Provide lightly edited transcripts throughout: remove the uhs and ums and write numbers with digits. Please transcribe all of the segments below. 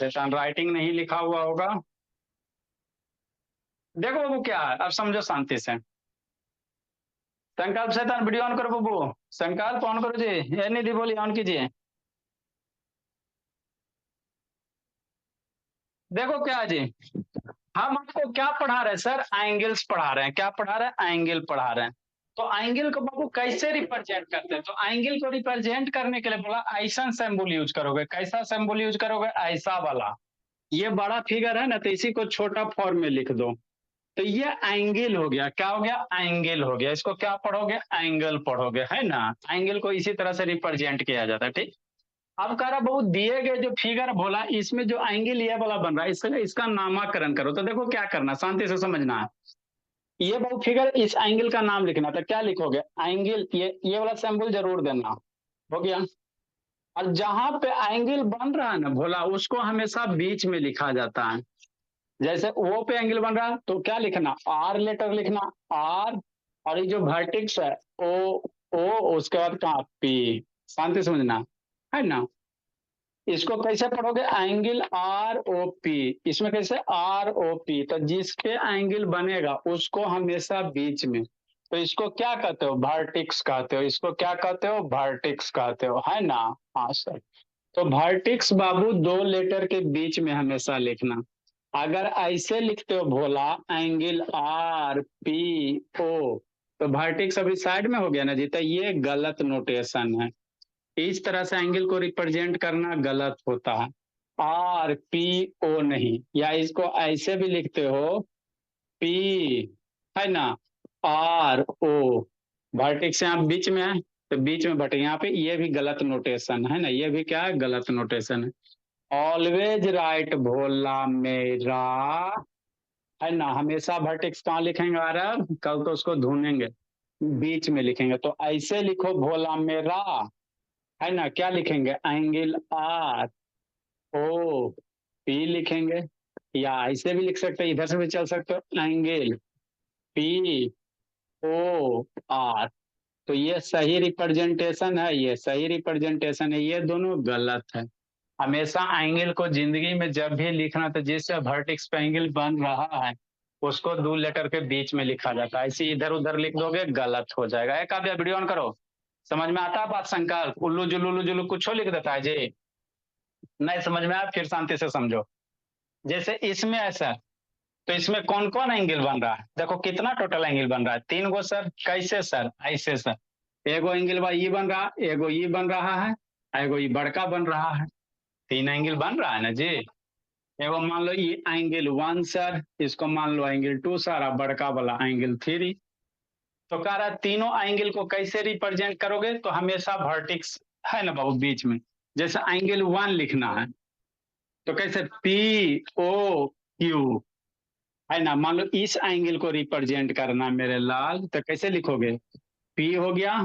शैतान राइटिंग नहीं लिखा हुआ होगा। देखो बाबू क्या है, अब समझो शांति से। संकल्प शैतान वीडियो ऑन करो बाबू। संकल्प ऑन करो जी, ये निधि बोलिए ऑन कीजिए। देखो क्या है जी, हम आपको क्या पढ़ा रहे हैं सर, एंगल्स पढ़ा रहे हैं। क्या पढ़ा रहे हैं? एंगल पढ़ा रहे हैं। तो एंगल को बाबू कैसे रिप्रेजेंट करते हैं? तो एंगल को रिप्रेजेंट करने के लिए बोला ऐसा सिंबल यूज करोगे। कैसा सिंबल यूज करोगे? ऐसा वाला। ये बड़ा फिगर है ना, तो इसी को छोटा फॉर्म में लिख दो। तो ये एंगल हो गया। क्या हो गया? एंगल हो गया। इसको क्या पढ़ोगे? एंगल पढ़ोगे, है ना। एंगल को इसी तरह से रिप्रेजेंट किया जाता है। ठीक। अब कह रहा बहुत दिए गए जो फिगर बोला, इसमें जो एंगल ये वाला बन रहा है, इसलिए इसका नामकरण करो। तो देखो क्या करना, शांति से समझना है। ये बहुत फिगर, इस एंगल का नाम लिखना। तो क्या लिखोगे? एंगल, ये वाला सिंबल जरूर देना। हो गया। और जहां पे एंगल बन रहा है ना भोला, उसको हमेशा बीच में लिखा जाता है। जैसे ओ पे एंगल बन रहा है तो क्या लिखना? आर लेटर लिखना। आर। और ये जो वर्टेक्स है, ओ। ओ उसके बाद कहा? पी। शांति समझना, है ना। इसको कैसे पढ़ोगे? Angle R O P. इसमें कैसे? R O P. तो जिसके एंगल बनेगा उसको हमेशा बीच में। तो इसको क्या कहते हो? वर्टेक्स कहते हो। इसको क्या कहते हो? वर्टेक्स कहते हो, है ना। हाँ सर। तो वर्टेक्स बाबू दो लेटर के बीच में हमेशा लिखना। अगर ऐसे लिखते हो भोला, एंगल आर पी ओ, तो वर्टेक्स अभी साइड में हो गया ना जी, तो ये गलत नोटेशन है। इस तरह से एंगल को रिप्रेजेंट करना गलत होता है। आर पी ओ नहीं, या इसको ऐसे भी लिखते हो, पी, है ना, आर ओ। वर्टेक्स यहाँ बीच में है, तो बीच में बटे यहाँ पे, ये भी गलत नोटेशन है ना। ये भी क्या है? गलत नोटेशन है। ऑलवेज राइट भोला मेरा, है ना। हमेशा वर्टेक्स कहाँ लिखेंगे? आ रहा है, कल तो उसको ढूंढेंगे। बीच में लिखेंगे। तो ऐसे लिखो भोला मेरा, है ना। क्या लिखेंगे? एंगल आर ओ पी लिखेंगे। या ऐसे भी लिख सकते हैं, इधर से भी चल सकते हो, एंगल पी ओ आर। तो ये सही रिप्रेजेंटेशन है, ये सही रिप्रेजेंटेशन है, ये दोनों गलत है। हमेशा एंगल को जिंदगी में जब भी लिखना, तो जिससे वर्टेक्स पे एंगल बन रहा है उसको दो लेटर के बीच में लिखा जाता है। ऐसे इधर उधर लिख दोगे, गलत हो जाएगा। एक आप वीडियो ऑन करो। समझ में आता है बात? संकल्प उल्लू जुल्लू कुछ लिख देता है जी। नहीं समझ में आया? फिर शांति से समझो। जैसे इसमें है सर, तो इसमें कौन कौन एंगल बन रहा है? देखो कितना टोटल एंगल बन रहा है, 3 गो सर। कैसे सर? ऐसे सर। एगो एंगल बा ये बन रहा, एगो ये बन रहा है, एगो ये बड़का बन रहा है। 3 एंगल बन रहा है ना जी। एगो मान लो ये एंगल 1 सर, इसको मान लो एंगल 2 सर, और बड़का वाला एंगल 3। तो कह रहा है तीनों एंगल को कैसे रिप्रेजेंट करोगे? तो हमेशा वर्टेक्स, है ना बाबू, बीच में। जैसे एंगल 1 लिखना है, तो कैसे? पी ओ क्यू, है ना। मान लो इस एंगल को रिप्रेजेंट करना मेरे लाल, तो कैसे लिखोगे? पी हो गया,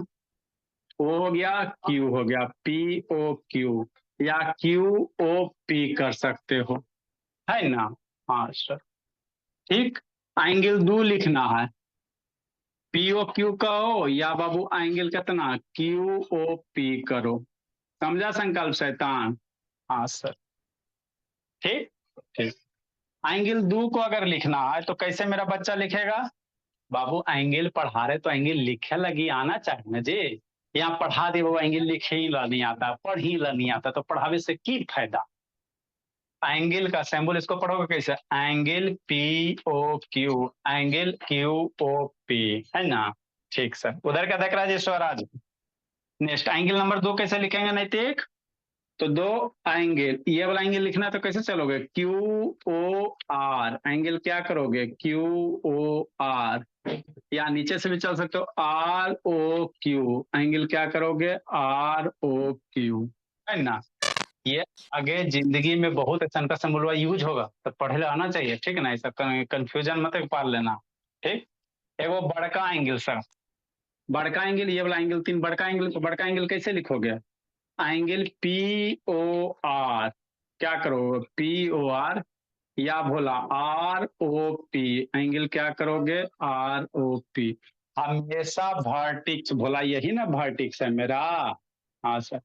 ओ हो गया, क्यू हो गया, पी ओ क्यू, या क्यू ओ पी कर सकते हो, है ना। हाँ सर। ठीक। एंगल 2 लिखना है, पी ओ क्यू कहो, या बाबू एंगल कितना? क्यू ओ पी करो। समझा संकल्प शैतान? हाँ सर। ठीक। ठीक। एंगल 2 को अगर लिखना है तो कैसे मेरा बच्चा लिखेगा? बाबू एंगल पढ़ा रहे तो एंगल लिखे लगी आना चाहिए ना जी। यहाँ पढ़ा दे वो एंगल लिखे ही ला नहीं आता, पढ़ ही ला नहीं आता, तो पढ़ावे से की फायदा? एंगल का सिंबल इसको पढ़ोगे कैसे? Angle P O Q, angle Q O P, है ना। ठीक सर। उधर क्या देख रहा है जी स्वराज? नेक्स्ट एंगल नंबर 2 कैसे लिखेंगे नैतिक? तो दो एंगल, ये वाला एंगल लिखना है तो कैसे चलोगे? Q O are. एंगल क्या करोगे? Q O R. या नीचे से भी चल सकते हो, आर ओ क्यू। एंगल क्या करोगे? आर ओ क्यू, है ना। ये आगे जिंदगी में बहुत अच्छा का सिंबल यूज होगा, तो पढ़े आना चाहिए, ठीक है ना। ऐसा कंफ्यूजन मत पार लेना। ठीक। एगो बड़का एंगल सर, बड़का एंगल ये वाला एंगल 3, बड़का एंगल, तो बड़का एंगल कैसे लिखोगे? Angle P O R. क्या करोगे? पी ओ आर, या बोला आर ओ पी। एंगल क्या करोगे? R O P. हमेशा वर्टिक्स, बोला यही ना वर्टिक्स है मेरा। हाँ सर।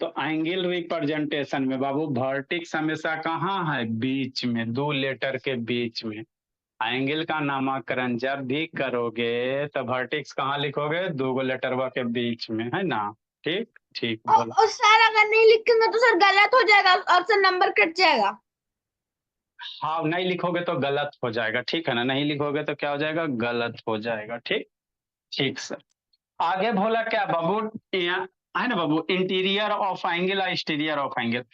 तो एंगल रिप्रेजेंटेशन में बाबू वर्टेक्स हमेशा कहाँ है, बीच में, दो लेटर के बीच में। एंगल का नामकरण जब भी करोगे तो वर्टेक्स कहाँ लिखोगे, दो गो लेटरवा के बीच में, है ना। ठीक ठीक बोलो। और सर अगर नहीं लिखेंगे तो सर गलत हो जाएगा, ऑप्शन नंबर कट जाएगा। हाँ नहीं लिखोगे तो गलत हो जाएगा, ठीक है ना, नहीं लिखोगे तो क्या हो जाएगा, गलत हो जाएगा। ठीक ठीक सर। आगे बोला क्या बाबू, है ना बाबू, इंटीरियर ऑफ एंगल और एक्सटीरियर ऑफ एंगल।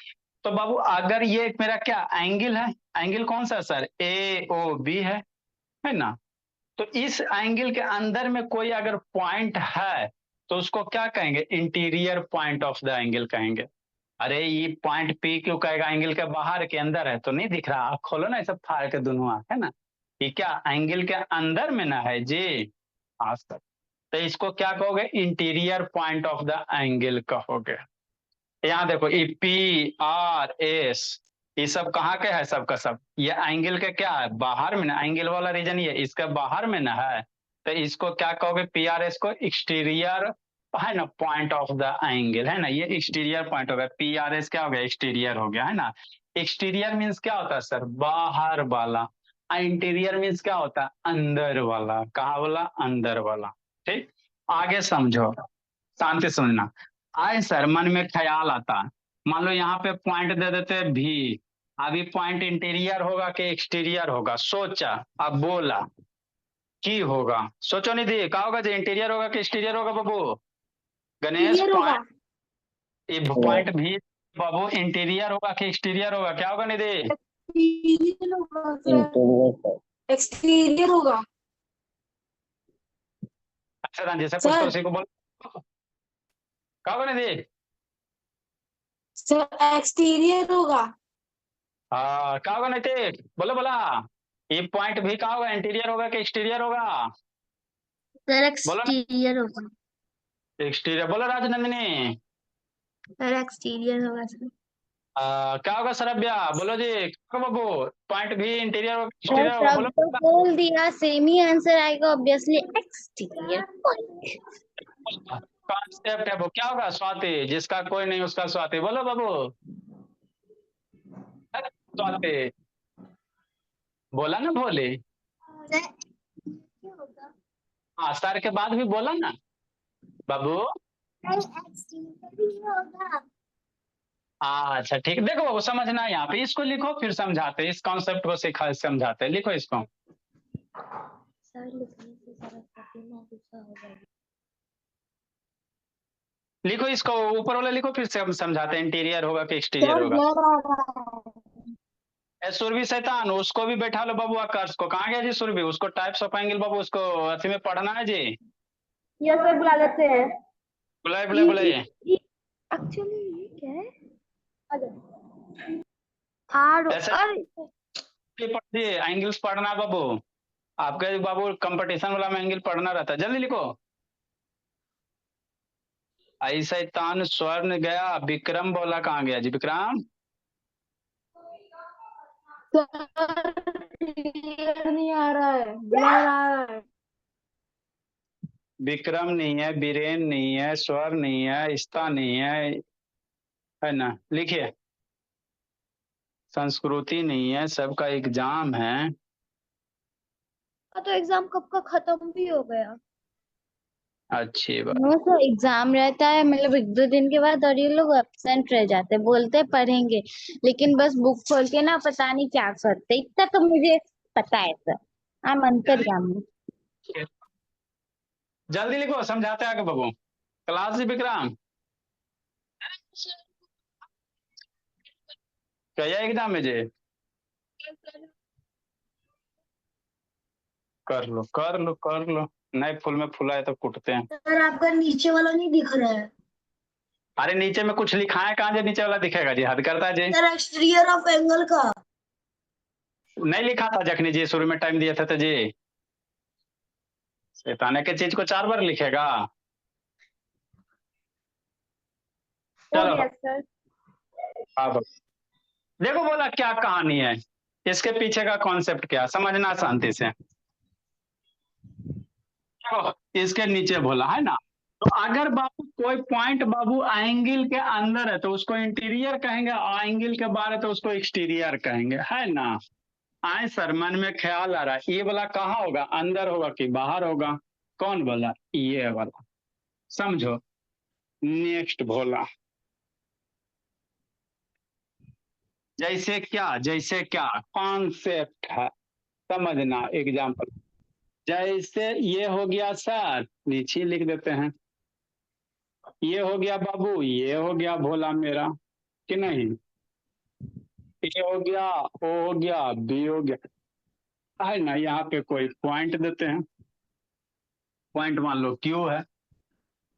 तो बाबू अगर ये मेरा क्या एंगल है, एंगल कौन सा सर, ए ओ बी है ना। तो इस एंगल के अंदर में कोई अगर पॉइंट है तो उसको क्या कहेंगे, interior point of the angle कहेंगे। अरे ये पॉइंट पी क्यों कहेगा, एंगल के बाहर के अंदर है तो नहीं दिख रहा, आप खोलो ना, सब फाड़ के दोनों आंख, है ना। ये क्या एंगल के अंदर में ना है जी, हाँ सर। तो इसको क्या कहोगे, interior point of the angle कहोगे। यहाँ देखो ये पी आर एस, ये सब कहाँ के है, सबका सब ये एंगल के क्या है, बाहर में ना, एंगल वाला रीजन ये इसका बाहर में ना है। तो इसको क्या कहोगे, पी आर एस को एक्सटीरियर, है ना, पॉइंट ऑफ द एंगल, है ना, ये एक्सटीरियर पॉइंट हो गया। पी आर एस क्या हो गया, एक्सटीरियर हो गया, है ना। एक्सटीरियर मीन्स क्या होता है सर, बाहर वाला। इंटीरियर मीन्स क्या होता है, अंदर वाला। कहाँ वाला, अंदर वाला। ठीक, आगे समझो, शांति सुनना। आए सर मन में ख्याल आता, मान लो यहाँ पे पॉइंट दे देते भी, अभी पॉइंट इंटीरियर होगा कि एक्सटीरियर होगा, सोचा अब बोला की होगा, सोचो निधि क्या होगा जी, इंटीरियर होगा कि एक्सटीरियर होगा बाबू, गणेश क्लियर होगा। पॉइंट, ये पॉइंट भी बाबू इंटीरियर होगा कि एक्सटीरियर होगा, क्या होगा निधि, एक्सटीरियर होगा सर, एक्सटीरियर होगा अच्छा जैसे कुछ तो सर। उसी को बोल, क्या होगा निधि, सर एक्सटीरियर होगा। हाँ क्या होगा निधि, बोलो बोला, ये पॉइंट भी क्या होगा, इंटीरियर होगा कि एक्सटीरियर होगा, सर बोलो एक्सटीरियर होगा। ना, एक्सटीरियर बोलो राजनंदिनी। सर एक्सटीरियर होगा सर। क्या होगा सरभ्या, बोलो जी, क्या होगा बाबू, पॉइंट भी इंटीरियर होगा और एक्सटीरियर होगा, सब बोलो। तो बोल दिया, सेम ही आंसर आएगा ऑब्वियसली, एक्सटीरियर। कॉन्सेप्ट है वो, क्या होगा स्वाति, जिसका कोई नहीं उसका स्वाति, बोलो बाबू, अरे, स्वाति बोला ना, बोले, हाँ सर के बाद भी बोला ना बाबू। अच्छा ठीक, देखो बाबू समझना है, यहाँ पे इसको लिखो फिर समझाते, इस कॉन्सेप्ट को सिखा समझाते, लिखो इसको, सर लिखने से सरस्वती माँ गुस्सा हो जाएगी। लिखो इसको, ऊपर वाला लिखो फिर से हम समझाते हैं, इंटीरियर होगा कि एक्सटीरियर होगा। सुरभि शैतान, उसको भी बैठा लो बाबू, आकर्ष को, कहाँ गया जी सुरभि, उसको टाइप्स ऑफ एंगल बाबू, उसको अथी में पढ़ना है जी, यस सर बुला लेते हैं। बुलाए बुलाए बुलाइए। एक्चुअली ये क्या है, आर ऐसे अरे पढ़िए, एंगल्स पढ़ना बाबू, आपके बाबू कंपटीशन वाला में एंगल पढ़ना रहता है, जल्दी लिखो। आई शैतान स्वर्ण गया, विक्रम बोला, कहाँ गया जी विक्रम, क्लियर नहीं आ रहा है, ब्लर आ रहा है। विक्रम नहीं है, बीरेन नहीं है, स्वर नहीं है, स्ता नहीं है ना, लिखिए, संस्कृति नहीं है, सबका एग्जाम है। तो एग्जाम कब का खत्म भी हो गया। अच्छी बात, नो सर एग्जाम रहता है, मतलब एक दो दिन के बाद, और ये लोग एब्सेंट रह जाते, बोलते पढ़ेंगे लेकिन बस बुक खोल के ना पता नहीं क्या करते, इतना तो मुझे पता है सर, आई एम अंतर्यामी। जल्दी लिखो, समझाते आगे बाबू, क्लास जी विक्रम, क्या एग्जाम है जी, कर लो कर लो कर लो, नए फूल में फुलाए तो कुटते हैं। सर आपका नीचे वाला नहीं दिख रहा है। अरे नीचे में कुछ लिखा है, कहाँ जी नीचे वाला दिखेगा जी, हद करता है जी, सर एक्सटीरियर ऑफ एंगल का नहीं लिखा था जखनी जी शुरू में टाइम दिया था तो जी, शैताने के चीज को 4 बार लिखेगा, हो चलो। गया सर। अब देखो बोला क्या कहानी है, इसके पीछे का कॉन्सेप्ट क्या, समझना शांति से। देखो इसके नीचे बोला है ना, तो अगर बाबू कोई पॉइंट बाबू एंगल के अंदर है तो उसको इंटीरियर कहेंगे, और एंगल के बाहर है तो उसको एक्सटीरियर कहेंगे, है ना। आए सर, मन में ख्याल आ रहा है, ये वाला कहाँ होगा, अंदर होगा कि बाहर होगा? कौन बोला? ये वाला। समझो। नेक्स्ट भोला। जैसे क्या कॉन्सेप्ट है, समझना। एग्जाम्पल जैसे ये हो गया सर, नीचे लिख देते हैं। ये हो गया बाबू, ये हो गया भोला मेरा, कि नहीं? ए हो गया, ओ हो गया, बी हो गया, है ना। यहाँ पे कोई पॉइंट देते हैं, पॉइंट मान लो क्यू है।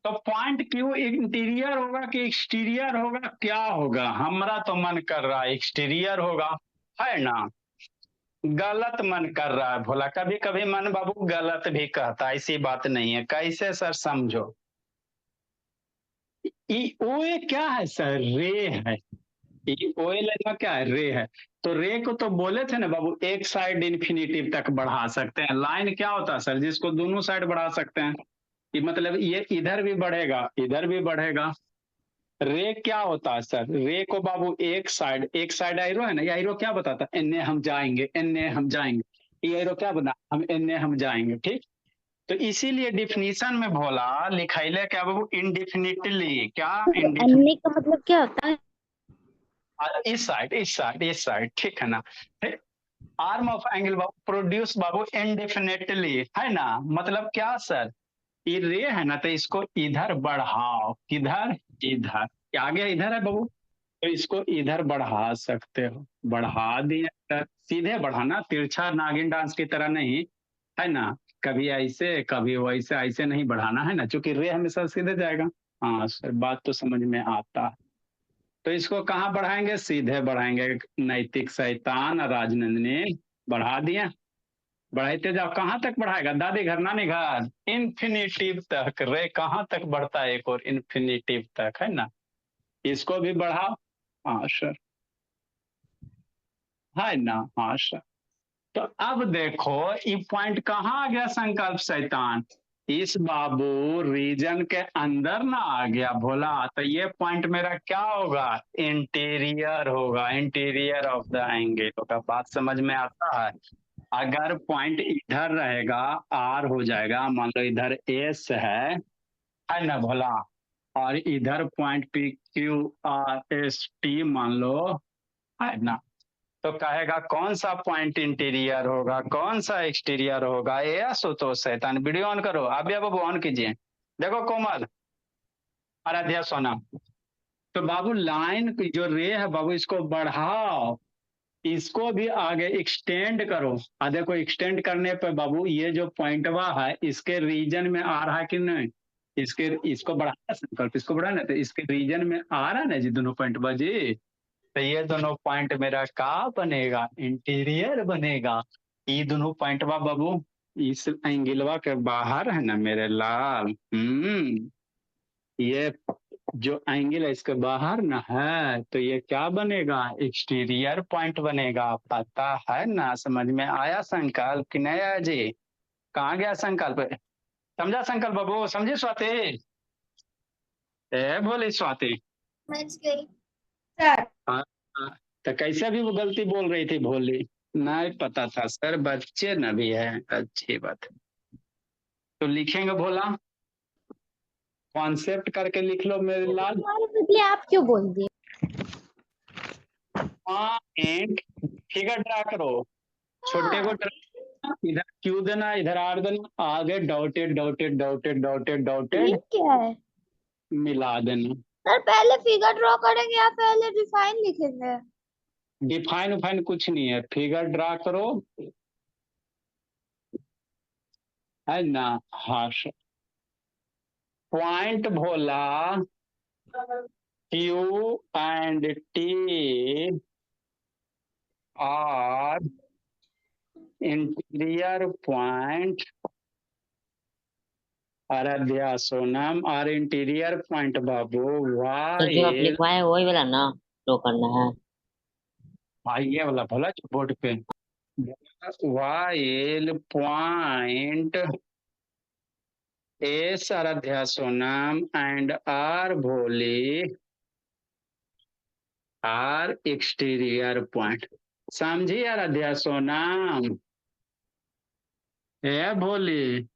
तो पॉइंट क्यू इंटीरियर होगा कि एक्सटीरियर होगा, क्या होगा? हमारा तो मन कर रहा है एक्सटीरियर होगा, है ना। गलत मन कर रहा है भोला, कभी कभी मन बाबू गलत भी कहता है, ऐसी बात नहीं है। कैसे सर? समझो। ओए क्या है सर? रे है। ओए लगना क्या है? रे है। तो रे को तो बोले थे ना बाबू, एक साइड इन्फिनिटिव तक बढ़ा सकते हैं। लाइन क्या होता है सर? जिसको दोनों साइड बढ़ा सकते हैं, कि मतलब ये इधर भी बढ़ेगा, इधर भी बढ़ेगा। रे क्या होता है सर? रे को बाबू एक साइड एरो है ना, ये एरो क्या बताता है? एने हम जाएंगे, एने हम जाएंगे। ये एरो क्या बना? हम एने हम जाएंगे, ठीक। तो इसीलिए डिफिनीशन में भोला लिखाइले क्या बाबू? इनडिफिनिटली। क्या? अन्य का मतलब क्या होता है? इस साइड, इस साइड, इस साइड, ठीक है ना। Arm of angle Babu produce Babu indefinitely, है ना। मतलब क्या सर? ये रे है ना, तो इसको इधर बढ़ाओ। किधर? इधर। आगे इधर है बाबू, तो इसको इधर बढ़ा सकते हो। बढ़ा दिए सर। सीधे बढ़ाना, तिरछा नागिन डांस की तरह नहीं, है ना। कभी ऐसे कभी वैसे, ऐसे नहीं बढ़ाना, है ना, क्योंकि रे हमेशा सीधे जाएगा। हाँ सर, बात तो समझ में आता है। तो इसको कहाँ बढ़ाएंगे? सीधे बढ़ाएंगे। नैतिक शैतान राजनंदिनी, बढ़ा दिए। बढ़ाते जाओ। कहाँ तक बढ़ाएगा? दादी घर, नानी घर, इन्फिनिटिव तक। रे कहाँ तक बढ़ता है? एक और इन्फिनिटिव तक, है ना। इसको भी बढ़ाओ। हाँ सर, है ना। हाँ सर। तो अब देखो, ये पॉइंट कहाँ आ गया? संकल्प शैतान इस बाबू रीजन के अंदर ना आ गया भोला। तो ये पॉइंट मेरा क्या होगा? इंटीरियर होगा, इंटीरियर ऑफ द एंगल होगा। बात समझ में आता है? अगर पॉइंट इधर रहेगा, आर हो जाएगा, मान लो इधर एस है ना भोला, और इधर point P Q R S T मान लो, है ना। तो कहेगा कौन सा पॉइंट इंटीरियर होगा, कौन सा एक्सटीरियर होगा? ये आशुतोष शैतान। वीडियो ऑन करो, अभी बाबू ऑन कीजिए। देखो कोमल, आराध्या, सोना। तो बाबू लाइन की जो रे है बाबू, इसको बढ़ाओ, इसको भी आगे एक्सटेंड करो। देखो एक्सटेंड करने पे बाबू ये जो पॉइंटवा है इसके रीजन में आ रहा है कि नहीं? इसको बढ़ाना संकल्प, इसको बढ़ाना, तो इसके रीजन में आ रहा है ना जी दोनों पॉइंटवा जी। तो ये दोनों पॉइंट मेरा का बनेगा? इंटीरियर बनेगा। ये दोनों पॉइंटवा बाबू इस एंगलवा के बाहर है ना मेरे लाल। ये जो एंगल है इसके बाहर ना है, तो ये क्या बनेगा? एक्सटीरियर पॉइंट बनेगा। पता है ना? समझ में आया संकल्प कि नहीं आया जी? कहाँ गया संकल्प? समझा संकल्प बाबू? समझे स्वाति? बोली स्वाति। समझ गई सर। हाँ, हाँ। तो कैसे भी वो गलती बोल रही थी भोली? नहीं पता था सर, बच्चे न भी है, अच्छी बात है। तो लिखेंगे भोला, कॉन्सेप्ट करके लिख लो मेरे लाल। तुम्हारे बदले आप क्यों बोल दिए? पॉइंट, फिगर ड्रा करो। छोटे को इधर क्यू देना, इधर आर देना, आगे डॉटेड डॉटेड डॉटेड डॉटेड ये डॉटेड क्या है? मिला देना। सर पहले फिगर ड्रॉ करेंगे या पहले डिफाइन लिखेंगे? डिफाइन उफाइन कुछ नहीं है, फिगर ड्रा करो, है ना। हाँ, पॉइंट भोला Q and T are interior point. Aradhya Sonam are interior point बाबू। तो जो आप वाई, लिखवाए वही वाला ना ड्रॉ करना है। भाई ये वाला भला जो बोर्ड पे, while point S Aradhya Sonam and R Bholi R exterior point. समझी आराध्या सोनम? ए भोली,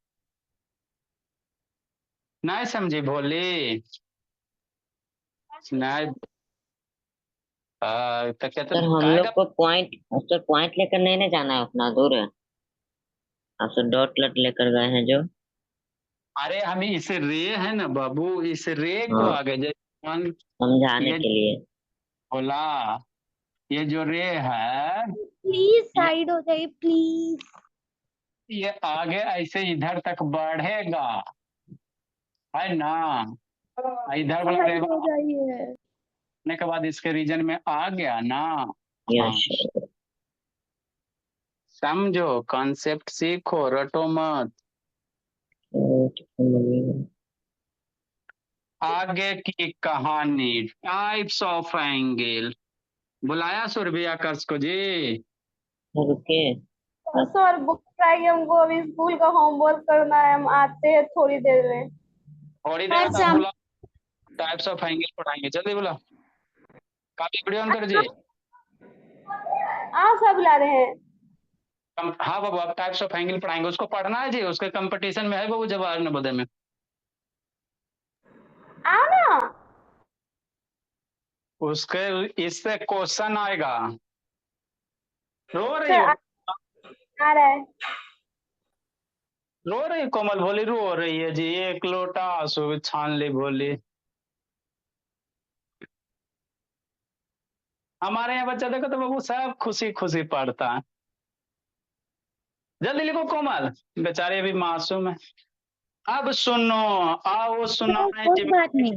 नहीं समझी भोली? नहीं। तो कहते सर हम काय लोग का? को पॉइंट, सर पॉइंट लेकर नहीं ना जाना है, उतना दूर है। आप सर डॉट लट लेकर गए हैं जो। अरे हम इस रे है ना बाबू, इस रे को हाँ, आगे जैसे समझाने ये के लिए। बोला, ये जो रे है प्लीज ये साइड हो जाइए प्लीज। ये आगे ऐसे इधर तक बढ़ेगा, है ना? इधर वाला रे साइड हो जाइए। बढ़ने के बाद इसके रीजन में आ गया ना। हाँ, यस। समझो, कॉन्सेप्ट सीखो, रटो मत। आगे की कहानी, टाइप्स ऑफ एंगल। बुलाया सुरभि आकर्ष को जी? रुके। सर बुक चाहिए हमको, अभी स्कूल का होमवर्क करना है, हम आते हैं थोड़ी देर में। थोड़ी सर देर तक बुला, टाइप्स ऑफ एंगल पढ़ाएंगे, जल्दी बुला। काफी वीडियो ऑन कर जी। आप सब ला रहे हैं? हाँ बाबू, आप टाइप्स ऑफ एंगल पढ़ाएंगे, उसको पढ़ना है जी, उसके कंपटीशन में है बाबू जवाहर नवोदय में। आओ ना। उसके इससे क्वेश्चन आएगा। रो रही सर हो? आ रहा है। रो रही कोमल? भोली रो रही है जी, एक लोटा आंसू छान ली भोली। हमारे यहाँ बच्चा देखो तो बाबू सब खुशी खुशी पढ़ता है। जल्दी लिखो कोमल, बेचारे अभी मासूम है। अब सुनो, आओ सुनाए कोई जी। बात नहीं,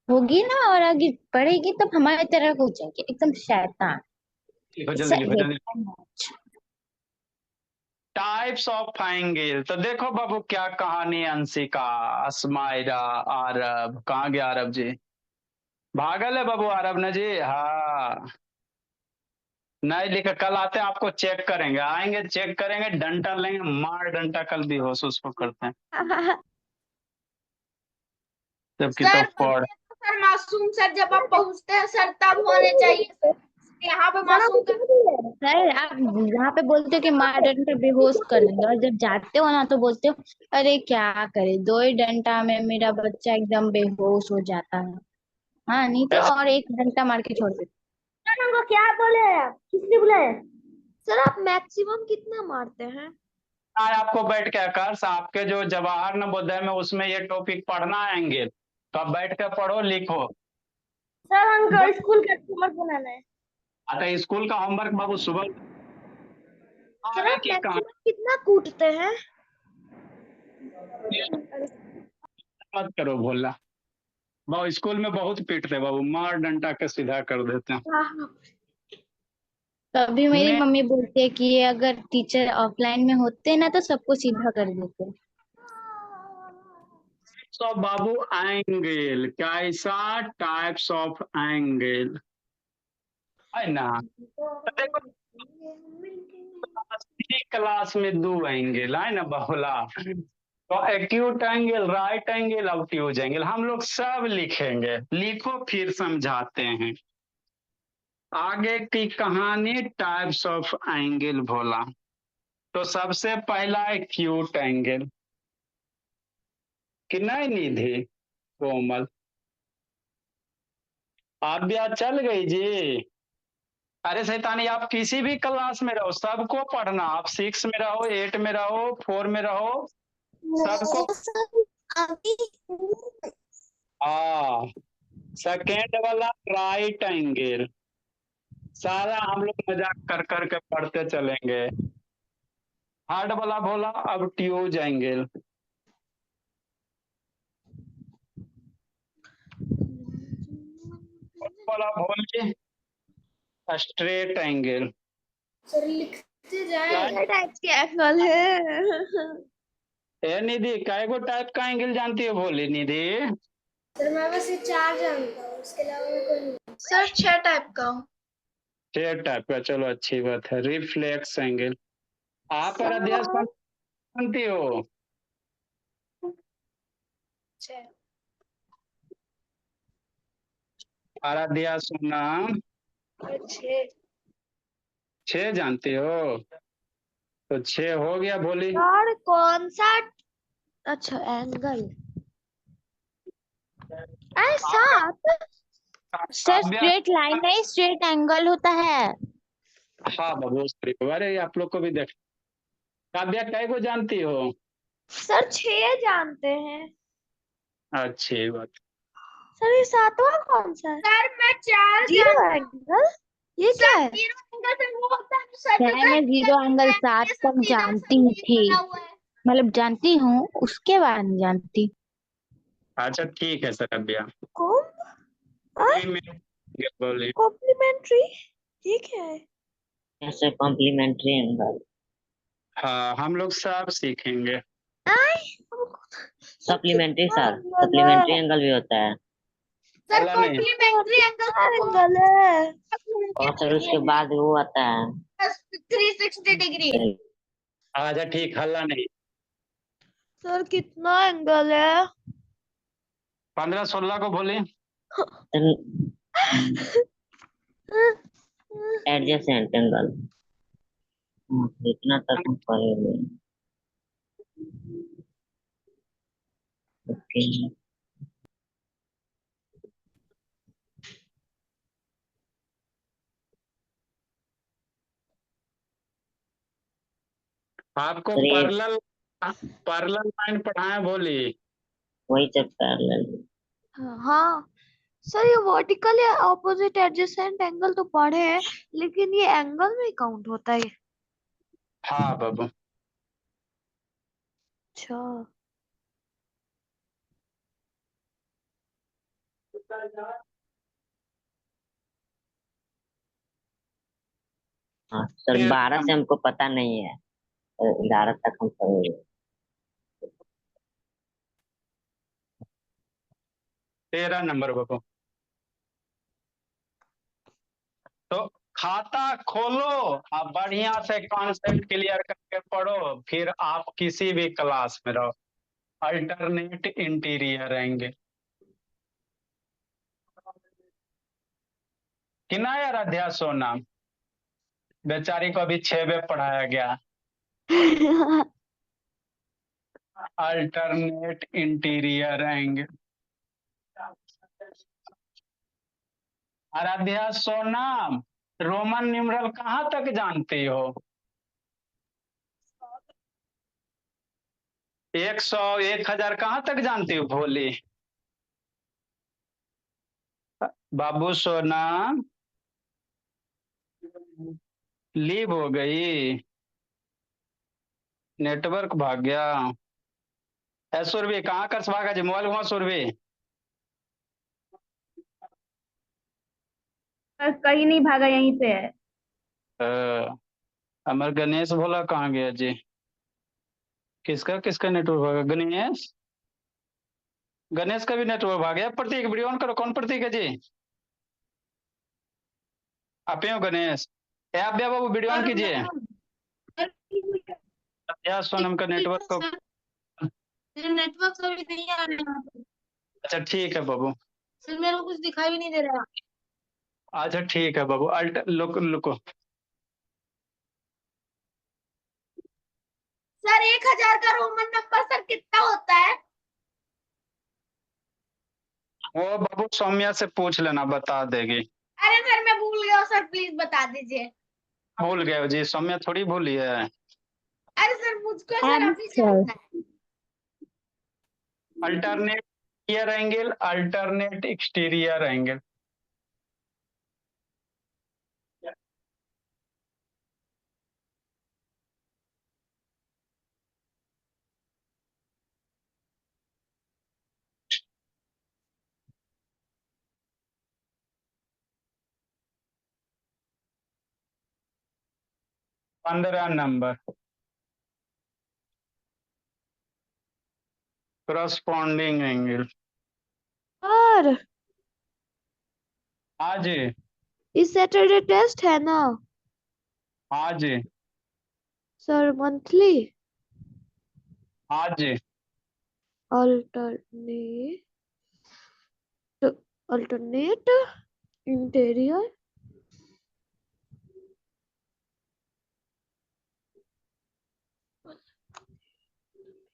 होगी ना और आगे बढ़ेगी तब हमारी तरह हो जाएगी एकदम शैतान। लिखो जल्दी, लिखो ये जल्दी। Types of angle. तो देखो बाबू क्या कहानी, अंशिका, अस्माइरा, आरब, कहाँ गया आरब जी? भागल है बाबू आरब ने जी। हाँ, नहीं लिखा, कल आते हैं आपको चेक करेंगे, आएंगे चेक करेंगे, डंटा लेंगे, मार डंटा, कल भी होश उसको करते हैं जबकि तो सर पढ़। सर मासूम सर जब आप पहुंचते हैं सर तब होने चाहिए सर, यहाँ पे मासूम का। सर आप यहाँ पे बोलते हो कि मार डंडा बेहोश कर देंगे और जब जाते हो ना तो बोलते हो अरे क्या करे, 2 ही डंडा में मेरा बच्चा एकदम बेहोश हो जाता है। हाँ नहीं तो ऐसे और 1 घंटा मार के छोड़ देते। सर हमको क्या बोले हैं आप, किसने बुलाया? सर आप मैक्सिमम कितना मारते हैं? आज आपको बैठ के आकाश, आपके जो जवाहर नवोदय में उसमें ये टॉपिक पढ़ना है एंगल, तो आप बैठ के पढ़ो लिखो। सर हमको स्कूल का होमवर्क बनाना है। आता स्कूल का होमवर्क बाबू सुबह सर आगे आप की कहानी मैक्सिमम कितना कूटते हैं? मत करो भोला बाबू, स्कूल में बहुत पीटते बाबू, मार डंटा के सीधा कर देते हैं। तभी मेरी ने मम्मी बोलती है कि ये अगर टीचर ऑफलाइन में होते ना तो सबको सीधा कर देते। तो बाबू एंगल कैसा, टाइप्स ऑफ एंगल, है ना? तो देखो, क्लास में 2 एंगल है ना बहुला, तो acute angle, right angle, obtuse angle, हम लोग सब लिखेंगे, लिखो फिर समझाते हैं। आगे की कहानी, टाइप्स ऑफ एंगल भोला। तो सबसे पहला एक्यूट एंगल, कि नहीं निधि कोमल? आप भी आज चल गई जी? अरे शैतानी, आप किसी भी क्लास में रहो, सबको पढ़ना, आप 6 में रहो, 8 में रहो, 4 में रहो, सबको। हाँ, सेकेंड वाला राइट एंगल, सारा हम लोग मजाक कर कर के पढ़ते चलेंगे। थर्ड वाला बोला अब ट्यूज एंगल, वाला बोल के स्ट्रेट एंगल। सर लिखते जाए टाइप के एंगल है। ए निधि, काय गो टाइप का एंगल जानती है भोली निधि? सर मैं बस ये 4 जानता हूँ, उसके अलावा मैं कोई नहीं। सर 6 टाइप का हूँ। 6 टाइप का, चलो अच्छी बात है। रिफ्लेक्स एंगल, आप पर अध्यास जानती हो? आराध्या सोना, 6 जानती हो? तो 6 हो गया भोली। सर कौन सा? अच्छा एंगल। अरे सात। सर काव्या, स्ट्रेट लाइन नहीं, स्ट्रेट एंगल होता है। हाँ बाबू, अरे आप लोग को भी देख। काव्या कै को जानती हो? सर 6 जानते हैं। अच्छी बात। सर ये सातवां कौन सा है? सर मैं 4 जीरो एंगल। ये क्या है? जीरो एंगल से वो होता है सर मैं 0 एंगल 7 तक जानती थी, मतलब जानती हूँ, उसके बाद नहीं जानती। अच्छा ठीक है सर अभ्या। बोली। कॉम्प्लीमेंट्री ये क्या है? ऐसे कॉम्प्लीमेंट्री एंगल, हाँ हम लोग सब सीखेंगे। सप्लीमेंट्री सर, सप्लीमेंट्री एंगल भी होता है। सर चला नहीं। कॉम्प्लीमेंट्री एंगल है और सर उसके बाद वो आता है 360 डिग्री। अच्छा ठीक, हल्ला नहीं। सर कितना एंगल है? 15-16 को बोली। एडजेसेंट एंगल, इतना तक हम पढ़ेंगे। ओके। आपको सर ये पैरेलल पैरेलल लाइन पढ़ाए बोली। वही सब पैरेलल। हाँ सर ये वर्टिकल या ऑपोजिट एडजेसेंट एंगल तो पढ़े हैं, लेकिन ये एंगल में काउंट होता है। हाँ बाबू। अच्छा हाँ सर, 12 से हमको पता नहीं है, 11 तक हम पढ़ेंगे। 13 नंबर बाबू। तो खाता खोलो, आप बढ़िया से कॉन्सेप्ट क्लियर करके पढ़ो, फिर आप किसी भी क्लास में रहो। Alternate interior angle. किना यार अध्याय सोना, बेचारी को अभी 6 पढ़ाया गया। Alternate interior angle. आराध्या सोना, रोमन न्यूमरल कहाँ तक जानती हो? 100 1000 कहाँ तक जानती हो भोली? बाबू सोना, लीव हो गई, नेटवर्क भाग गया। है सुरभि, कहाँ कर भागा जी? मोबाइल घुमा सुरभि। कहीं नहीं भागा, यहीं पे है। अमर गणेश भोला कहाँ गया जी? किसका किसका नेटवर्क भागा? गणेश, गणेश का भी नेटवर्क भाग गया। प्रतीक वीडियो ऑन करो। कौन प्रतीक है जी? आप ही हो गणेश? आप भी बाबू वीडियो ऑन कीजिए। या सोनम का नेटवर्क को। नेटवर्क अभी नहीं आ रहा है। अच्छा ठीक है बाबू। सर मेरे को कुछ दिखाई भी नहीं दे रहा। अच्छा ठीक है बाबू। अल्ट लुक लुको। सर 1000 का रोमन नंबर सर कितना होता है? वो बाबू सौम्या से पूछ लेना, बता देगी। अरे सर मैं भूल गया हूँ, सर प्लीज बता दीजिए। भूल गए हो जी? सौम्या थोड़ी भूली है। अरे सर मुझको सर अभी आंसर जानना है। Alternate year angle, alternate exterior angle. पंद्रह नंबर, करस्पॉन्डिंग एंगल। सर हाँ जी, इस सैटरडे टेस्ट है ना? हाँ जी, सर मंथली? हाँ जी। अल्टरनेट इंटीरियर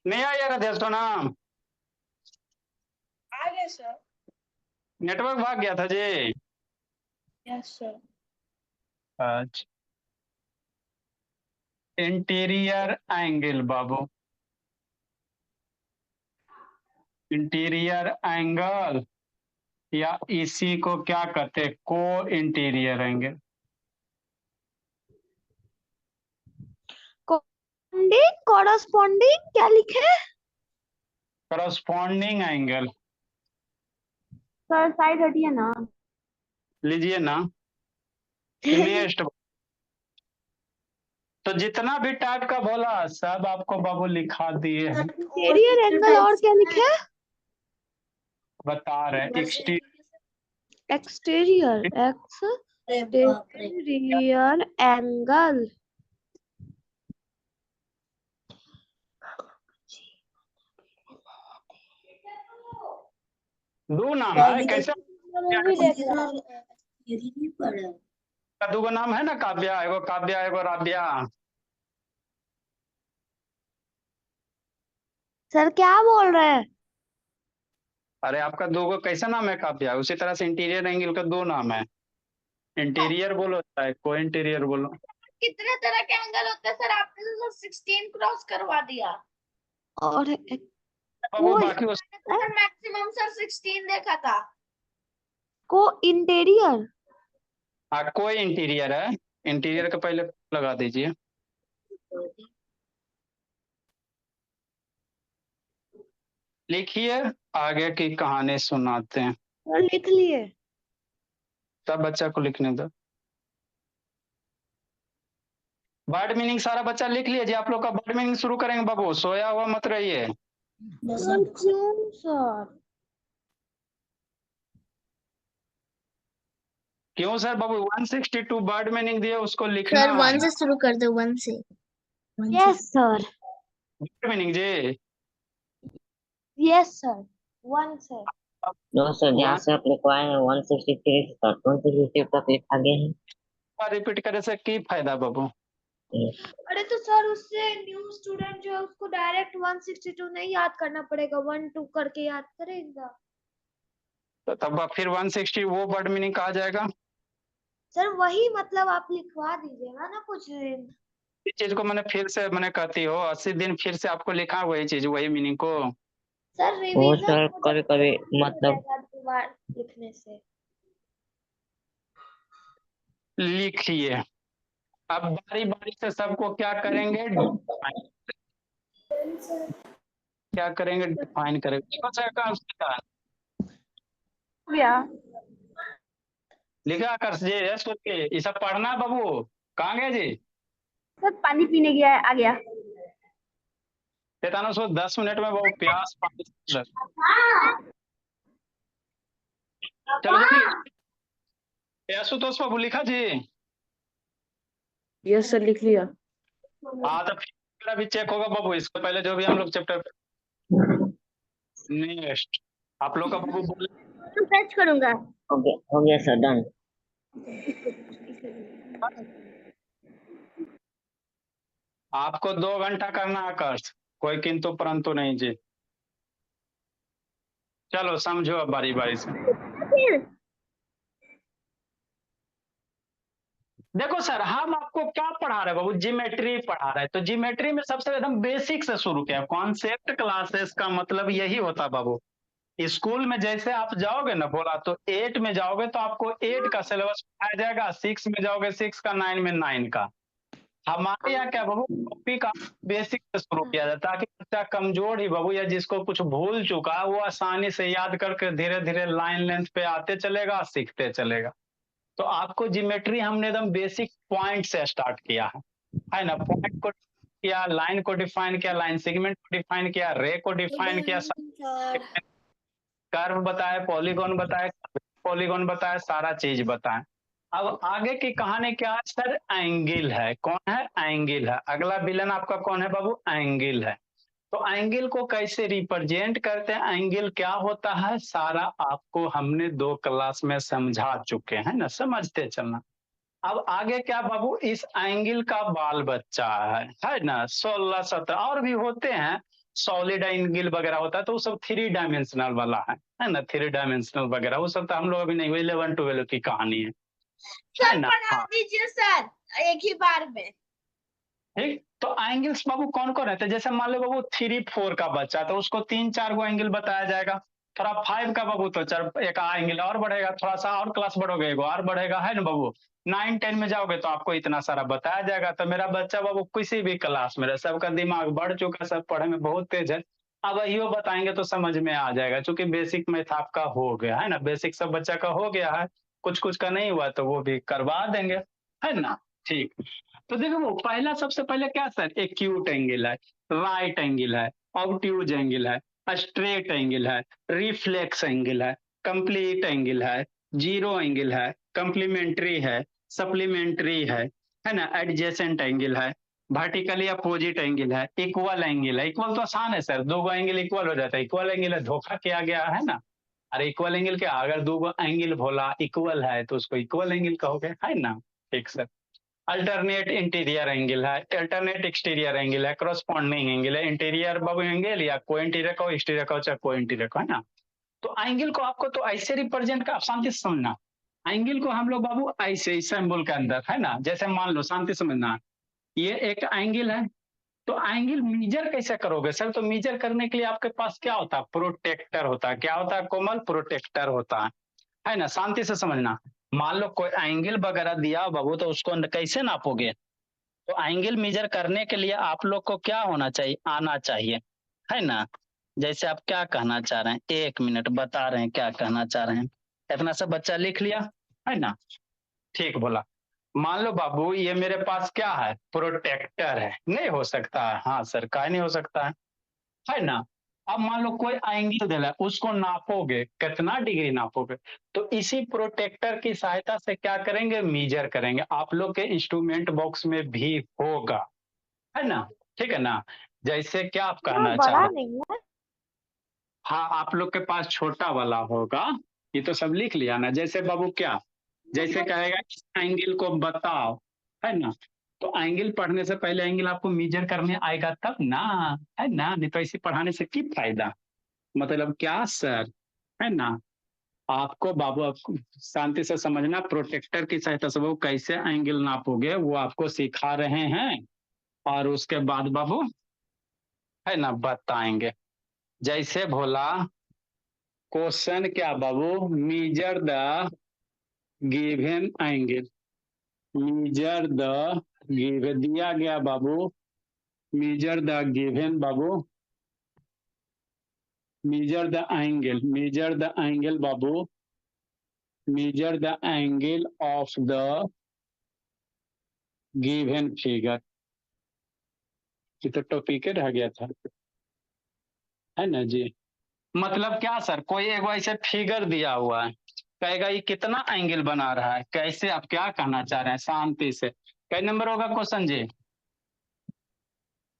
नहीं आया राधेश तो नाम आ गया सर। नेटवर्क भाग गया था जी। Yes sir. अच्छा इंटीरियर एंगल बाबू, इंटीरियर एंगल या इसी को क्या कहते हैं, को इंटीरियर एंगल। कॉरस्पॉन्डिंग क्या लिखे? करस्पॉन्डिंग एंगल सर साइड हटिए ना। लीजिए ना। नेक्स्ट तो जितना भी टाइप का बोला सब आपको बाबू लिखा दिए हैं, इंटीरियर एंगल और क्या लिखे? बता रहे हैं। Exterior exterior angle. दो नाम है कैसे, मूवी देख रहा हूँ। दो नाम है ना, काव्या एगो काव्या एगो राध्या। सर क्या बोल रहे हैं? अरे आपका दो गो कैसा नाम है काव्या, उसी तरह से इंटीरियर एंगल का दो नाम है, इंटीरियर बोलो चाहे को इंटीरियर बोलो। कितने तरह के एंगल होते हैं सर? आपने तो 16 क्रॉस करवा दिया। और बाबू बाकी उस सर मैक्सिमम सर 16 देखा था। को इंटीरियर हाँ कोई इंटीरियर है, इंटीरियर का पहले लगा दीजिए। लिखिए आगे की कहानी सुनाते हैं। सर लिख लिए। सब बच्चा को लिखने दो। वर्ड मीनिंग सारा बच्चा लिख लीजिए। आप लोग का वर्ड मीनिंग शुरू करेंगे बाबू, सोया हुआ मत रहिए। सर क्यों सर? क्यों सर बाबू, 162 वर्ड मीनिंग दिए उसको लिखना सर है। 1 से शुरू कर दो, 1 से। Yes sir. वर्ड मीनिंग जी यस सर 1 से। दोस्तों जहाँ से आप लिखवाए हैं 163 से 162 तक लिखा गया है। रिपीट करे से की फायदा बाबू। अरे तो सर उससे न्यू स्टूडेंट जो है उसको डायरेक्ट 162 नहीं याद करना पड़ेगा, 1 2 करके याद करेगा। तो तब फिर 160 वो वर्ड मीनिंग कहा जाएगा। सर वही मतलब आप लिखवा दीजिएगा ना कुछ दिन। इस चीज को मैंने फिर से मैंने कहती हो 80 दिन फिर से आपको लिखा वही चीज वही मीनिंग को। सर वो रिवीजन सर हो कभी जाता कभी है, मतलब दो बार लिखने से। लिखिए अब बारी बारी से सबको क्या करेंगे, क्या करेंगे डिफाइन करेंगे। देखो सर का लिखा कर जी सोच के ये सब पढ़ना है बाबू। कहाँ गए जी सर पानी पीने गया है, आ गया। चेतानो सो 10 मिनट में बाबू प्यास पानी से- चलो जल्दी आशुतोष बाबू लिखा जी। यस सर लिख लिया। हाँ तो फिर मेरा भी चेक होगा बाबू, इससे पहले जो भी हम लोग चैप्टर नेक्स्ट आप लोग का बाबू बोले सर्च करूंगा। हो गया सर डन। आपको 2 घंटा करना है कर्ज, कोई किंतु परंतु नहीं जी। चलो समझो अब बारी बारी से। देखो सर हम आपको क्या पढ़ा रहे हैं बाबू, ज्योमेट्री पढ़ा रहे हैं। तो ज्योमेट्री में सबसे एकदम बेसिक से शुरू किया, कॉन्सेप्ट क्लासेस का मतलब यही होता है बाबू। स्कूल में जैसे आप जाओगे ना बोला तो 8 में जाओगे तो आपको 8 का सिलेबस पढ़ाया जाएगा, 6 में जाओगे 6 का, 9 में 9 का। हमारे यहाँ क्या बाबू टॉपिक बेसिक से शुरू किया जाता है ताकि बच्चा कमजोर ही बाबू या जिसको कुछ भूल चुका है वो आसानी से याद करके धीरे धीरे लाइन लेंथ पे आते चलेगा, सीखते चलेगा। तो आपको ज्योमेट्री हमने एकदम बेसिक पॉइंट से स्टार्ट किया है ना। पॉइंट को किया, लाइन को डिफाइन किया, लाइन सेगमेंट को डिफाइन किया, रे को डिफाइन किया, कर्व बताए, पॉलीगॉन बताए, पॉलीगॉन बताए, सारा चीज बताए। अब आगे की कहानी क्या है सर, एंगल है। कौन है, एंगल है। अगला विलन आपका कौन है बाबू, एंगल है। तो एंगल को कैसे रिप्रेजेंट करते हैं, एंगल क्या होता है, सारा आपको हमने 2 क्लास में समझा चुके हैं ना, समझते चलना। अब आगे क्या बाबू, इस एंगल का बाल बच्चा है ना, 16 17 और भी होते हैं, सॉलिड एंगल वगैरह होता है, तो वो सब 3 डायमेंशनल वाला है ना, 3 डायमेंशनल वगैरह वो सब तो हम लोग अभी नहीं, 11 12 की कहानी है सर ना। पढ़ा हाँ दीजिए सर, एक ही बार में। ठीक, तो एंगल्स बाबू कौन कौन रहते हैं, जैसे मान लो बाबू 3 4 का बच्चा तो उसको 3 4 गो एंगल बताया जाएगा। थोड़ा 5 का बाबू तो एक एंगल और बढ़ेगा, थोड़ा सा और क्लास बढ़ोगे एगो और बढ़ेगा, है ना बाबू। 9 10 में जाओगे तो आपको इतना सारा बताया जाएगा। तो मेरा बच्चा बाबू किसी भी क्लास में रहे, सबका दिमाग बढ़ चुका, सब पढ़े में बहुत तेज है। अब यो बताएंगे तो समझ में आ जाएगा, क्योंकि बेसिक मैथ आपका हो गया है ना, बेसिक सब बच्चा का हो गया है, कुछ कुछ का नहीं हुआ तो वो भी करवा देंगे, है ना। ठीक, तो देखो वो पहला सबसे पहले क्या सर, एक्यूट एंगल है, राइट एंगल है, ऑब्ट्यूज एंगल है, स्ट्रेट एंगल है, रिफ्लेक्स एंगल है, कंप्लीट एंगल है, जीरो एंगल है, कंप्लीमेंट्री है, सप्लीमेंट्री है ना, एडजेसेंट एंगल है, वर्टिकली अपोजिट एंगल है, इक्वल एंगल है। इक्वल तो आसान है सर, 2 एंगल इक्वल हो जाता है, इक्वल एंगल है, धोखा किया गया है ना। अरे इक्वल एंगल क्या, अगर 2 एंगल बोला इक्वल है तो उसको इक्वल एंगल कहोगे, है ना। ठीक सर, अल्टरनेट इंटीरियर एंगल है, अल्टरनेट एक्सटीरियर एंगल है, करस्पॉन्डिंग एंगल है, इंटीरियर बाबू एंगल या को इंटीरियर को, एक्सटीरियर को, चाहे को इंटीरियर को, है ना। तो एंगल को आपको तो ऐसे रिप्रेजेंट कर, आप शांति से समझना। एंगल को हम लोग बाबू ऐसे सिंबल के अंदर, है ना, जैसे मान लो, शांति समझना, ये एक एंगल है, तो एंगल मीजर कैसे करोगे सर, तो मीजर करने के लिए आपके पास क्या होता है, प्रोटेक्टर होता है। क्या होता है कोमल, प्रोटेक्टर होता है ना। शांति से समझना, मान लो कोई एंगल वगैरह दिया बाबू, तो उसको कैसे नापोगे, तो एंगल मेजर करने के लिए आप लोग को क्या होना चाहिए, आना चाहिए, है ना। जैसे आप क्या कहना चाह रहे हैं, 1 मिनट बता रहे हैं क्या कहना चाह रहे हैं, इतना सब बच्चा लिख लिया, है ना। ठीक बोला, मान लो बाबू ये मेरे पास क्या है, प्रोटेक्टर है, नहीं हो सकता है, हाँ सर का नहीं हो सकता है ना। अब मान लो कोई एंगल दिला है, उसको नापोगे, कितना डिग्री नापोगे, तो इसी प्रोटेक्टर की सहायता से क्या करेंगे, मीजर करेंगे। आप लोग के इंस्ट्रूमेंट बॉक्स में भी होगा, है ना। ठीक है ना, जैसे क्या आप इतना कहना चाह बड़ा रहे हैं। नहीं है। हाँ आप लोग के पास छोटा वाला होगा, ये तो सब लिख लिया ना। जैसे बाबू क्या, जैसे कहेगा इस एंगल को बताओ, है ना, तो एंगल पढ़ने से पहले एंगल आपको मीजर करने आएगा तब ना, है ना, नहीं तो ऐसे पढ़ाने से की फायदा, मतलब क्या सर, है ना। आपको बाबू, आपको शांति से समझना, प्रोटेक्टर की सहायता से वो कैसे एंगल नापोगे वो आपको सिखा रहे हैं, और उसके बाद बाबू, है ना, बताएंगे। जैसे बोला क्वेश्चन क्या बाबू, measure the given angle, measure the given दिया गया बाबू, मीजर द गिवन बाबू, measure the angle, measure the angle बाबू, measure the angle of the given figure. ये तो टॉपिक रह गया था, है ना जी। मतलब क्या सर, कोई एगो ऐसे फिगर दिया हुआ है, कहेगा ये कितना एंगल बना रहा है, कैसे, आप क्या कहना चाह रहे हैं, शांति से। कई नंबर होगा क्वेश्चन जी,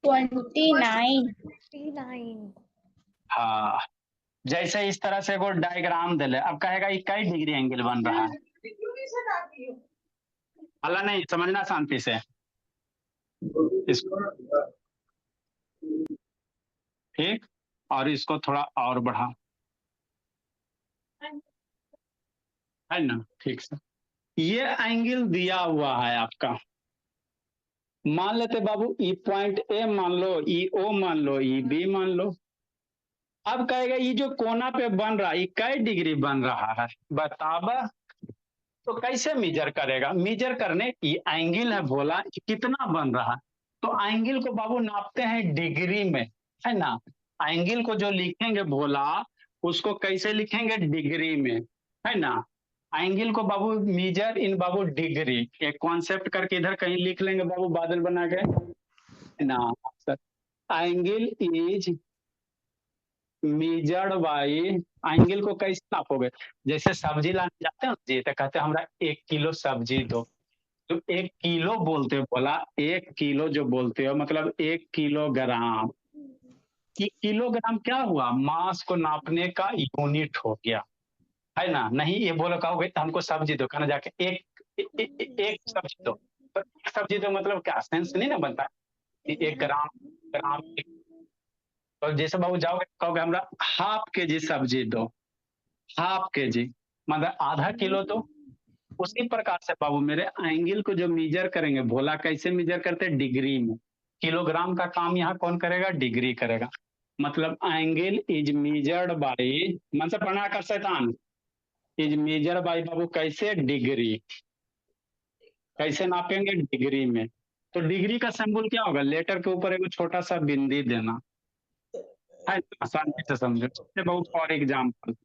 29। 29। हाँ। जैसे इस तरह से एगो डायग्राम दिले, अब कहेगा ये कई डिग्री एंगल बन रहा है, अल्लाह नहीं समझना शांति से इसको, ठीक, और इसको थोड़ा और बढ़ा, है ना। ठीक से, ये एंगल दिया हुआ है आपका, मान लेते बाबू ई पॉइंट ए मान लो, ई ओ मान लो, ई बी मान लो। अब कहेगा ये जो कोना पे बन रहा है ये कई डिग्री बन रहा है बताबा, तो कैसे मीजर करेगा, मीजर करने, ये एंगल है बोला, ये कितना बन रहा है, तो एंगल को बाबू नापते हैं डिग्री में, है ना। एंगल को जो लिखेंगे बोला, उसको कैसे लिखेंगे, डिग्री में, है ना। एंगल को बाबू मीजर इन बाबू डिग्री, एक कॉन्सेप्ट करके इधर कहीं लिख लेंगे बाबू, बादल बना के, है ना। Angle is measured by, angle को कैसे नापोगे, जैसे सब्जी लाने जाते हैं जी, तो कहते हैं हमरा 1 किलो सब्जी दो, तो 1 किलो बोलते हो बोला, 1 किलो जो बोलते हो मतलब 1 किलोग्राम, ये किलोग्राम क्या हुआ, मास को नापने का यूनिट हो गया, है ना। नहीं ये बोलो कहोगे तो हमको सब्जी दो, कहना जाके एक सब्जी दो, तो एक सब्जी दो मतलब क्या, सेंस नहीं ना बनता कि 1 ग्राम ग्राम। तो जैसे बाबू जाओगे कहोगे हमरा ½ kg सब्जी दो, ½ kg मतलब आधा किलो दो। उसी प्रकार से बाबू मेरे एंगल को जो मेजर करेंगे, भोला कैसे मेजर करते हैं, डिग्री में। किलोग्राम का काम यहाँ कौन करेगा, डिग्री करेगा। मतलब एंगल इज मेजर्ड बाई, मन से पढ़ना कर शैतान, इज मेजर बाई बाबू कैसे, डिग्री। कैसे नापेंगे, डिग्री में। तो डिग्री का सिंबल क्या होगा, लेटर के ऊपर एक छोटा सा बिंदी देना है, आसानी से समझो। जैसे बाबू फॉर एग्जाम्पल,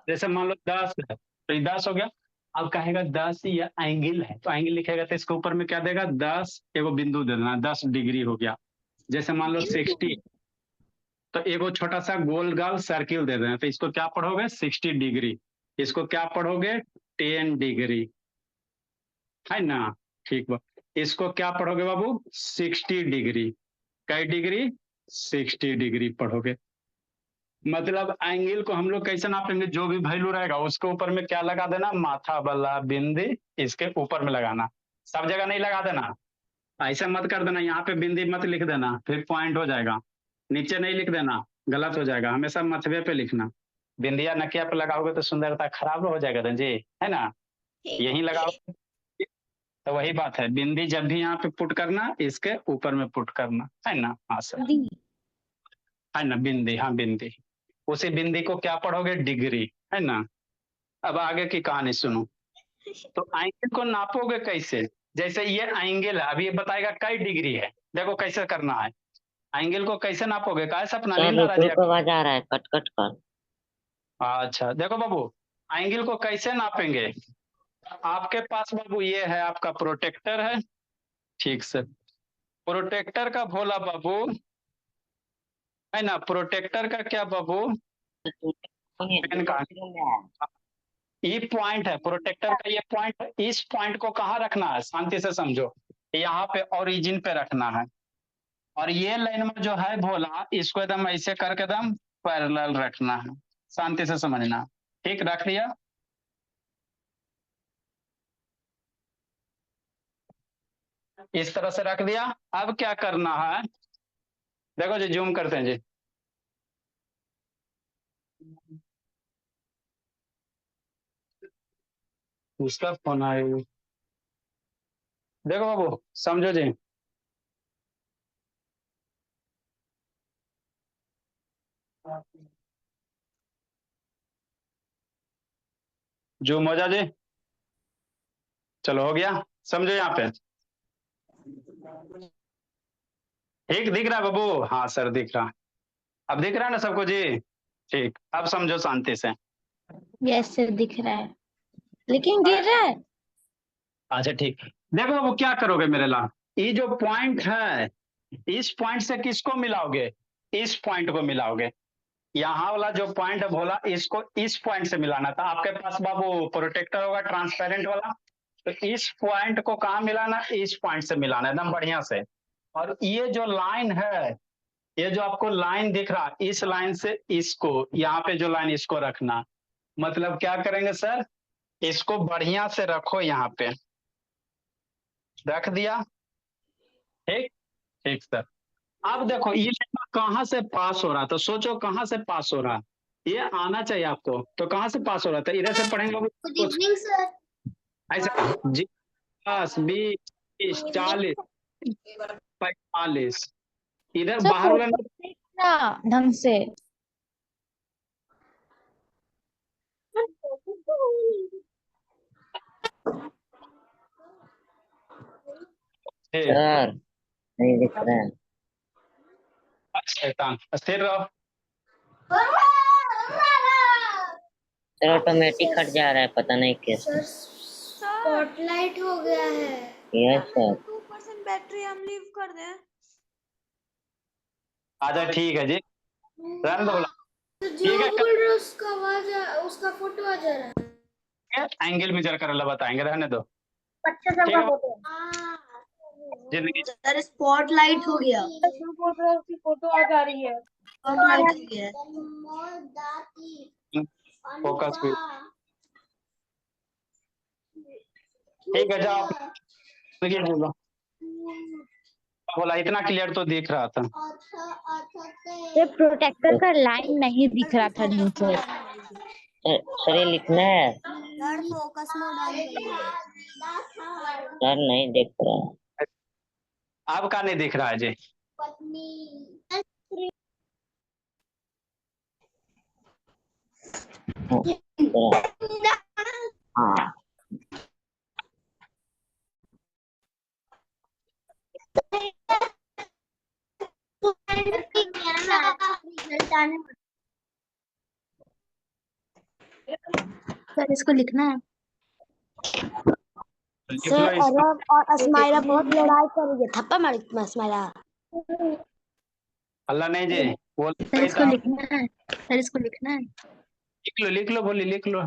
जैसे मान लो 10 है तो ये 10 हो गया। अब कहेगा 10 ये एंगल है, तो एंगल लिखेगा तो इसके ऊपर में क्या देगा, 10 एगो बिंदु दे देना, 10 डिग्री हो गया। जैसे मान लो 60 तो एगो छोटा सा गोल गाल सर्किल दे देना, तो इसको क्या पढ़ोगे, 60 डिग्री। इसको क्या पढ़ोगे, 10 डिग्री, है ना। ठीक बा, इसको क्या पढ़ोगे बाबू, 60 डिग्री। कई डिग्री, 60 डिग्री पढ़ोगे। मतलब एंगल को हम लोग कैसे नापेंगे, जो भी वैल्यू रहेगा उसके ऊपर में क्या लगा देना, माथा वाला बिंदी इसके ऊपर में लगाना। सब जगह नहीं लगा देना, ऐसे मत कर देना, यहाँ पे बिंदी मत लिख देना फिर पॉइंट हो जाएगा। नीचे नहीं लिख देना, गलत हो जाएगा, हमेशा मथवे पे लिखना। बिंदिया नकिया पे लगाओगे तो सुंदरता खराब हो जाएगा जी, है ना। यही लगाओगे तो वही बात है, बिंदी जब भी यहाँ पे पुट करना इसके ऊपर में पुट करना, है ना। हाँ सर, है ना, बिंदी, हाँ बिंदी। उसी बिंदी को क्या पढ़ोगे, डिग्री, है ना। अब आगे की कहानी सुनो। तो एंगल को नापोगे कैसे, जैसे ये एंगल है, अभी ये बताएगा कई डिग्री है, देखो कैसे करना है। एंगल को कैसे नापोगे, क्या सपना सर नींद आ रुक रहा रुक आवाज आ रहा है, कट कट कर। अच्छा देखो बाबू, एंगल को कैसे नापेंगे। आपके पास बाबू ये है आपका प्रोटेक्टर है, ठीक से। प्रोटेक्टर का भोला बाबू, है ना, प्रोटेक्टर का क्या बाबू, पेन का ये पॉइंट है, प्रोटेक्टर का ये पॉइंट है। इस पॉइंट को कहाँ रखना है, शांति से समझो, यहाँ पे ओरिजिन पे रखना है। और ये लाइन में जो है भोला, इसको एकदम ऐसे करके एकदम पैरेलल रखना है, शांति से समझना। ठीक, रख दिया। इस तरह से रख दिया। अब क्या करना है, देखो जी, जूम करते हैं जी। उसका फोन आया, देखो बाबू समझो जी। जूम हो जा जी, चलो हो गया, समझो यहाँ पे। ठीक दिख रहा है बाबू, हाँ सर दिख रहा है। अब दिख रहा है ना सबको जी, ठीक। अब समझो शांति से। यस सर दिख रहा है, लेकिन गिर रहा है। अच्छा ठीक, देखो बाबू क्या करोगे मेरे लाल, ये जो पॉइंट है, इस पॉइंट से किसको मिलाओगे, इस पॉइंट को मिलाओगे। यहाँ वाला जो पॉइंट है भोला, इसको इस पॉइंट से मिलाना था। आपके पास बाबू प्रोटेक्टर होगा ट्रांसपेरेंट वाला, तो इस पॉइंट को कहाँ मिलाना, इस पॉइंट से मिलाना एकदम बढ़िया से। और ये जो लाइन है, ये जो आपको लाइन दिख रहा है, इस लाइन से इसको, यहाँ पे जो लाइन, इसको रखना। मतलब क्या करेंगे सर, इसको बढ़िया से रखो, यहाँ पे रख दिया। ठीक, ठीक सर। अब देखो ये कहाँ से पास हो रहा था, सोचो कहाँ से पास हो रहा है, ये आना चाहिए आपको, तो कहाँ से पास हो रहा था, इधर से पढ़ेंगे गुड इवनिंग सर। ऐसा जी, 10 20 30 40 45, इधर सर बाहर वाला फोटो देखना ढंग से। सर नहीं दिख रहा है। शैतान, स्थिर रहो। सर ऑटोमेटिक हट जा रहा है, पता नहीं कैसे। स्पॉटलाइट हो गया है। Yes sir. 2% बैटरी हम लीव कर दें। अच्छा ठीक है जी, रहने दो बोला। तो जो ठीक है, बोल रहे उसका आवाज उसका फोटो आ जा रहा है। एंगल मेजर कर ला, बताएंगे, रहने दो। बच्चे सब ठीक का है, फोटो। जिंदगी सर स्पॉटलाइट हो गया। जो बोल रहे उसकी फोटो आ जा रही है। फोकस भी ठीक है, जाओ ये बोलो। बोला इतना क्लियर तो दिख रहा था। ये प्रोटेक्टर का लाइन नहीं दिख रहा था ढंग से। सर ये लिखना है फोकस मोड ऑन करिए। सर, नहीं देख रहा है। आपका नहीं दिख रहा है जी। हाँ सर इसको लिखना है। लिख सर लो इसको। अरब और अस्माइरा बहुत लड़ाई कर रही है, थप्पड़ मारी तुम्हें अस्माइरा। अल्लाह नहीं जी, वो सर इसको लिखना है, सर इसको लिखना है। लिख लो बोली लिख लो।